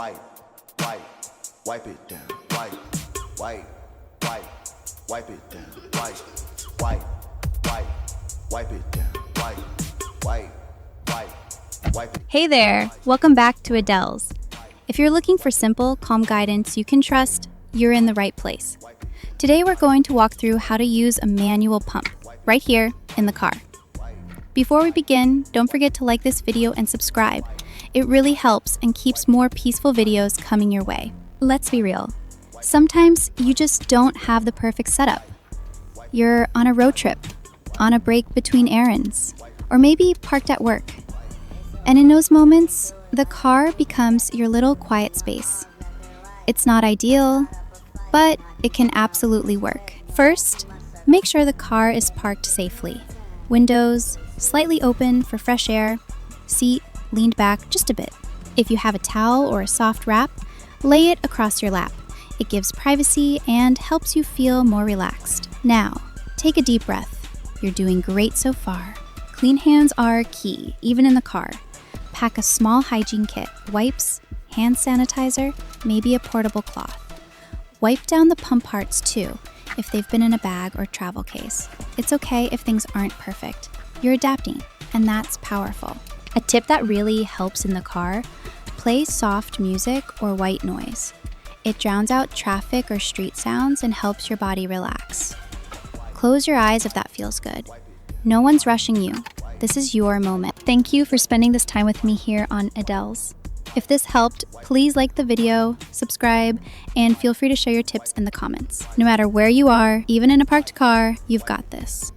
wipe, wipe it down, wipe, wipe it down, wipe, wipe it down, wipe it. Hey there, welcome back to Adells. If you're looking for simple, calm guidance you can trust, you're in the right place. Today we're going to walk through how to use a manual pump, right here in the car. Before we begin, don't forget to like this video and subscribe. It really helps and keeps more peaceful videos coming your way. Let's be real. Sometimes you just don't have the perfect setup. You're on a road trip, on a break between errands, or maybe parked at work. And in those moments, the car becomes your little quiet space. It's not ideal, but it can absolutely work. First, make sure the car is parked safely. Windows slightly open for fresh air, seat leaned back just a bit. If you have a towel or a soft wrap, lay it across your lap. It gives privacy and helps you feel more relaxed. Now, take a deep breath. You're doing great so far. Clean hands are key, even in the car. Pack a small hygiene kit, wipes, hand sanitizer, maybe a portable cloth. Wipe down the pump parts too, if they've been in a bag or travel case. It's okay if things aren't perfect. You're adapting, and that's powerful. A tip that really helps in the car, play soft music or white noise. It drowns out traffic or street sounds and helps your body relax. Close your eyes if that feels good. No one's rushing you. This is your moment. Thank you for spending this time with me here on Adells. If this helped, please like the video, subscribe, and feel free to share your tips in the comments. No matter where you are, even in a parked car, you've got this.